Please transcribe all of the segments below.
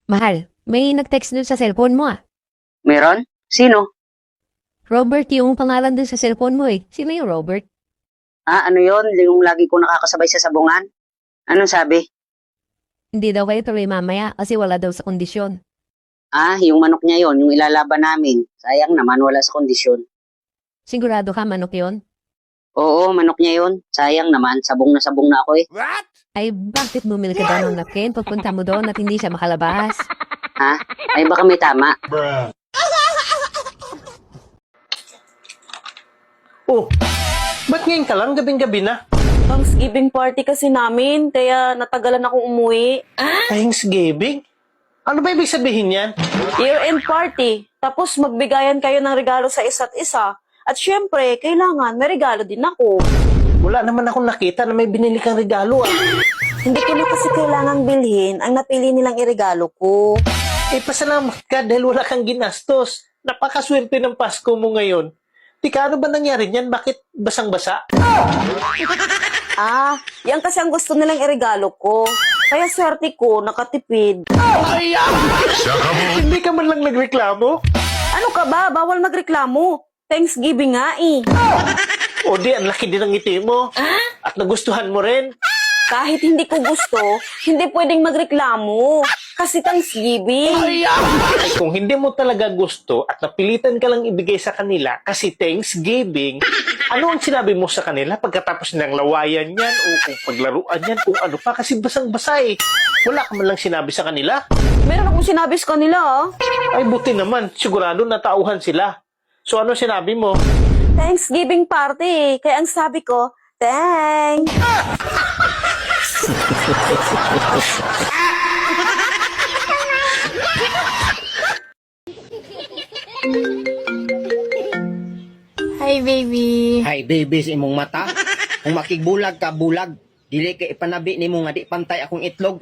Mahal, may nag-text dun sa cellphone mo ah. Meron? Sino? Robert yung pangalan dun sa cellphone mo eh. Sino yung Robert? Ano yon? Yung lagi ko nakakasabay sa sabungan? Anong sabi? Hindi daw kayo tuloy mamaya kasi wala daw sa kondisyon. Yung manok niya yon, yung ilalaban namin. Sayang naman, wala sa kondisyon. Sigurado ka manok yon? Oo, manok niya yon. Sayang naman, sabong na ako eh. Ay, bakit bumili ka daw ng napkin? Pagpunta mo doon at hindi siya makalabas. Ay baka may tama. Oh, ba't ngayon ka lang? Gabing-gabi na. Thanksgiving party kasi namin, kaya natagalan akong umuwi. Thanksgiving? Ano ba ibig sabihin yan? Year-end party. Tapos magbigayan kayo ng regalo sa isa't isa. At syempre, kailangan may regalo din ako. Wala naman akong nakita na may binili kang regalo ah. Hindi ko na kasi kailangang bilhin ang napili nilang iregalo ko. Pasalamat ka dahil wala kang ginastos. Napakaswerte ng Pasko mo ngayon. Tika, ano ba nangyari niyan? Bakit basang-basa? Yan kasi ang gusto nilang iregalo ko. Kaya swerte ko, nakatipid. Hindi ka man lang nagreklamo? Ano ka ba? Bawal magreklamo. Thanksgiving nga eh. O di, ang laki din ng ngiti mo. At nagustuhan mo rin. Kahit hindi ko gusto, hindi pwedeng magreklamo. Kasi Thanksgiving. Ay, kung hindi mo talaga gusto at napilitan ka lang ibigay sa kanila kasi Thanksgiving, ano ang sinabi mo sa kanila pagkatapos ng lawayan yan o kung paglaruan yan kung ano pa kasi basang-basa eh. Wala ka man lang sinabi sa kanila. Meron akong sinabi sa kanila Ay buti naman, sigurado natauhan sila. So ano sinabi mo? Thanksgiving party. Kaya ang sabi ko, thanks. Hi, baby. Hay baby sa imong mata. Kung makigbulag ka, bulag. Dili kay ipanabi nimo nga di pantay akong itlog.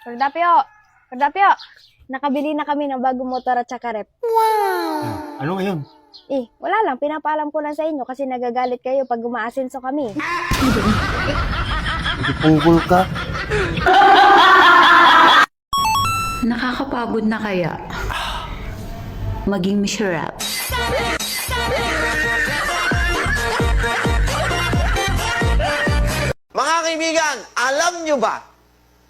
Kordapyo, nakabili na kami ng bagong motor at saka rep. Ano ngayon? Wala lang, pinapaalam ko lang sa inyo kasi nagagalit kayo pag umaasenso kami. Pugol ka. Nakakapagod na kaya maging miserable. Mga kaibigan, alam nyo ba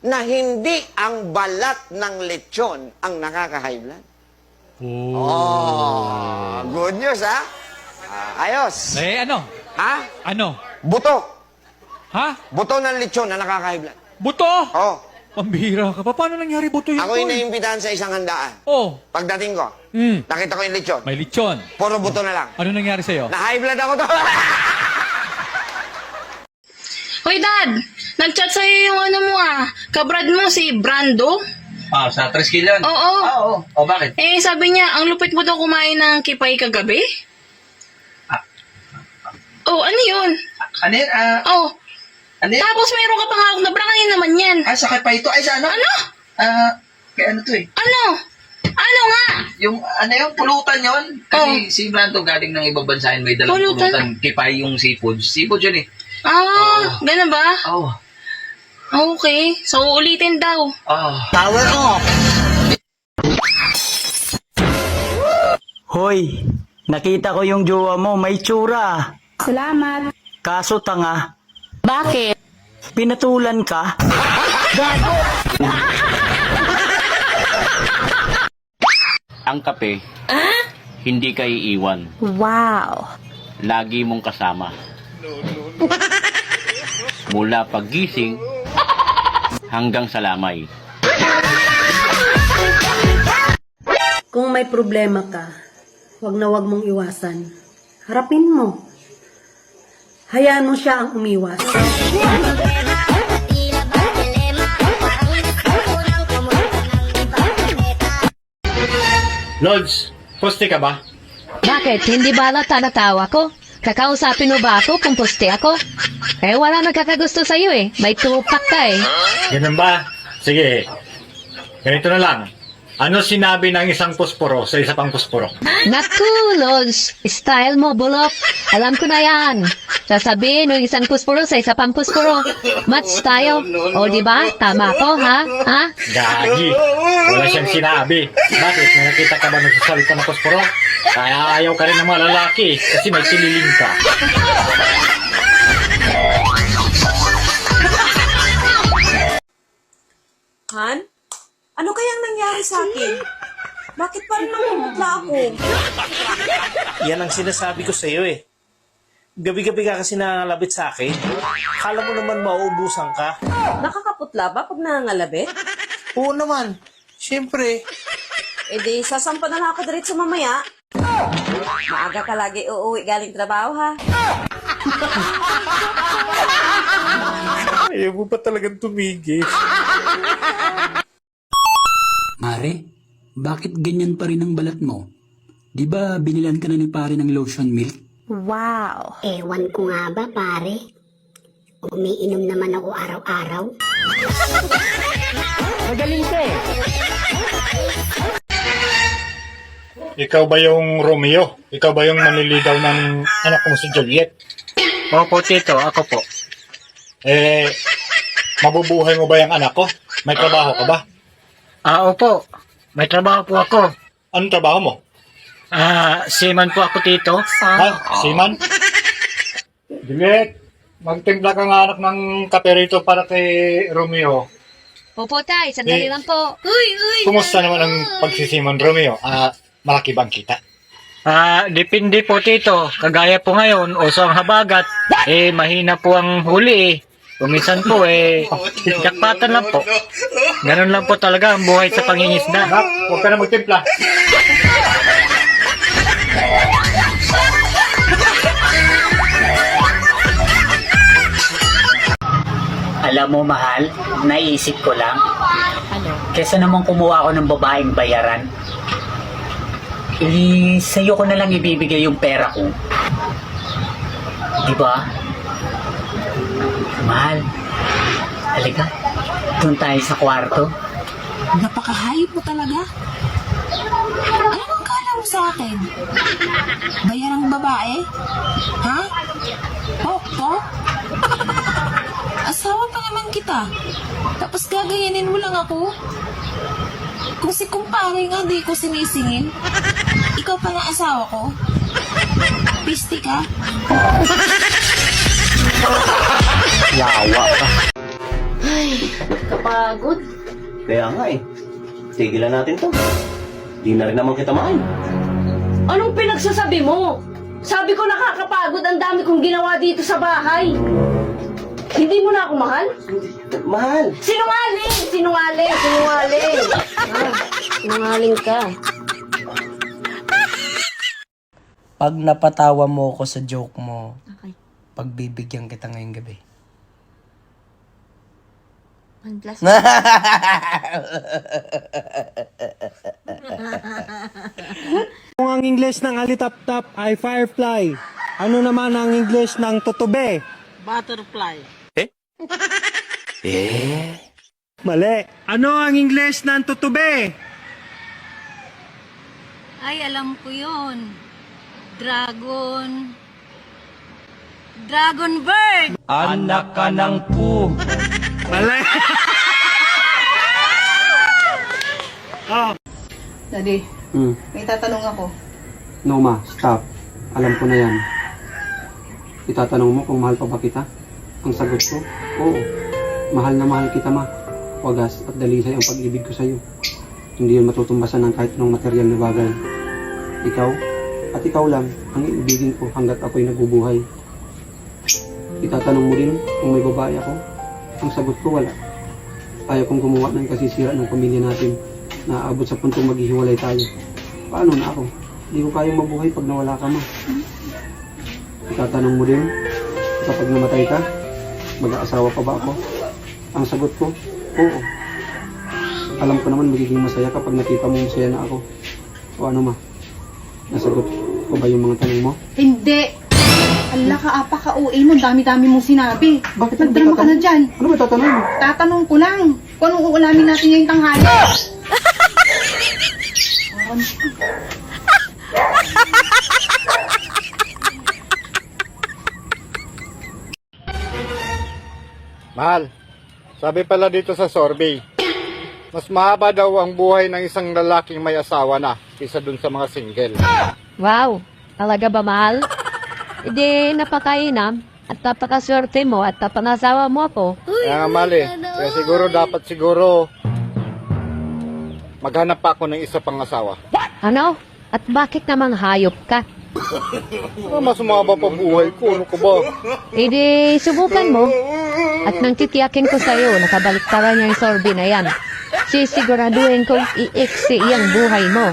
na hindi ang balat ng lechon ang nakaka-high blood? Oh, good news, ha? Ayos. Ano? Ha? Ano? Buto. Ha? Buto ng lechon na nakaka-high blood. Buto? Oh, Pambihira ka pa. Paano nangyari buto yun? ako yung naimbitahan sa isang handaan. Oh, Pagdating ko, nakita ko yung lechon. may lechon. Puro buto na lang. Ano nangyari sa'yo? Na-high blood ako to. Hoy, Dad! Nag-chat sa'yo yung ano mo kabrad mo, si Brando. Sa 3 kilon? Oo. Oo. O bakit? Sabi niya, ang lupit mo daw kumain ng kipay kagabi. Oh, ano yun? Ano yan? Oh, Ano yan? tapos mayroon ka pang hawak na brangin naman yan. Sakay pa ito. Ay, sa ano? Ano? Kaya ano to eh? Ano? Ano nga? Yung, ano yung pulutan yon? Kasi si Blanto galing ng ibang bansayan, may dalang Pulutan? pulutan. Kipay yung seafood. Seafood yun eh. Ganun ba? Oh. Okay, so ulitin daw. Power off! Hoy, nakita ko yung jowa mo, may tsura. Salamat. Kaso tanga, Bakit? pinatulan ka. Ang kape, hindi ka iiwan. Wow. Lagi mong kasama. Mula paggising hanggang sa lamay. Kung may problema ka, wag na wag mong iwasan. Harapin mo. Hayaan mo siya ang umiwas. Lods, poste ka ba? Bakit? Hindi ba halata natawa ko? Kakausapin mo ba ako kung poste ako? Wala nagkakagusto sa'yo eh. May tupak ka eh. Ganun ba? Sige. Ganito na lang. Ano sinabi ng isang pusporo sa isa pang pusporo? Naku, Lods, style mo, bulok. Alam ko na yan. Sasabihin ng isang puspuro sa isa pang puspuro. Match tayo. O, di ba? Tama ko, ha? Ha? Gagi. Wala siyang sinabi. Bakit? May nakita ka ba nagsasalita ng pusporo? Kaya ayaw ka rin ng mga lalaki kasi may sililing ka. Han? Ano kayang nangyari sa akin? Bakit parang namumutla ako? Yan ang sinasabi ko sa'yo eh. Gabi-gabi ka kasi nangangalabit sa akin. Kala mo naman mauubusan ka. Nakakaputla ba pag nangangalabit? Oo naman. Siyempre. E di, sasampa na lang ako diretso mamaya. Maaga ka lagi uuwi galing trabaho, ha? Ayaw mo pa talagang tumigil. Mare, bakit ganyan pa rin ang balat mo? Di ba binilan ka na ni pare ng lotion milk? Ewan ko nga ba, pare? Umiinom naman ako araw-araw. Magaling ka eh. Ikaw ba yung Romeo? Ikaw ba yung manliligaw ng anak kong si Juliet? Opo, Tito. Ako po. Mabubuhay mo ba yung anak ko? May trabaho ka ba? Opo. May trabaho po ako. Anong trabaho mo? Seaman po ako, Tito. Ha? Seaman? Juliet, magtimpla ka nga anak ng kape rito para kay Romeo. Opo, tay. Sandali lang po. Kumusta naman ang pagsisiman, Romeo? Malaki bang kita? Depende po, Tito. Kagaya po ngayon, uso ang habagat, mahina po ang huli Kuminsan po jakpatan lang po. Ganun lang po talaga ang buhay sa pangingisda. Huwag ka na magtimpla. Alam mo, mahal, naisip ko lang. Kesa naman kumuha ako ng babaeng bayaran, sa'yo ko na lang ibibigay yung pera ko. Diba? Mahal, halika, doon tayo sa kwarto. Napakahayop mo talaga. Ano ang kala mo sa akin? Bayarang babae? Ha? Pok? Asawa pa naman kita. Tapos gagayanin mo lang ako? Kung si kumpare nga di ko sinisingin, ikaw pa na asawa ko? Pisti ka? Yawa ka. Kapagod. Kaya nga tigilan natin to. Di na rin naman kita mahal. Anong pinagsasabi mo? Sabi ko nakakapagod, ang dami kong ginawa dito sa bahay. Hindi mo na ako mahal? Mahal. Sinungaling Sinungaling ka. Pag napatawa mo ako sa joke mo, pagbibigyan kita ngayong gabi. Kung ang English ng alitap-tap ay firefly, ano naman ang English ng tutube? Butterfly. Mali. Ano ang English ng tutube? Ay, alam ko yun. Dragon bird! Anak ka ng pu. Mali. Daddy, may tatanong ako. No ma, stop. Alam ko na yan. Itatanong mo kung mahal pa ba kita? Ang sagot ko, oo. Mahal na mahal kita ma. Wagas at dalisay ang pag-ibig ko sa'yo. Hindi yun matutumbasan ng kahit anong material na bagay. Ikaw, at ikaw lang, ang iibigin ko hanggat ako'y nabubuhay. Itatanong mo din kung may babae ako? Ang sagot ko, wala. Ayaw kong gumawa ng kasisira ng pamilya natin na aabot sa puntong maghihiwalay tayo. Paano na ako? Hindi ko kayang mabuhay pag nawala ka ma. Itatanong mo din, kapag namatay ka, mag-aasawa pa ba ako? Ang sagot ko, oo. Alam ko naman magiging masaya kapag nakita mo masaya na ako. O ano ma? Nasagot ko ba yung mga tanong mo? Hindi. Ala ka, apa ka, uwi mo. Dami-dami mong sinabi. Bakit Nagdrama ka na dyan. Ano ba tatanong mo? Tatanong ko lang. Kung anong uulamin natin ngayong tanghali. Mahal, sabi pala dito sa survey, mas mahaba daw ang buhay ng isang lalaking may asawa na kaysa dun sa mga single. Wow, talaga ba mahal? Hindi, napakainam at napakaswerte mo at napangasawa mo ako. Kaya nga mahal kaya siguro maghanap pa ako ng isa pang asawa. Ano? At bakit namang hayop ka? Mas mahaba pa buhay ko, ano ko ba? Hindi, subukan mo. At nang titiyakin ko sa'yo, nakabaliktaran niya yung sorbe na yan. Sisiguraduhin kong i-iksi iyang buhay mo.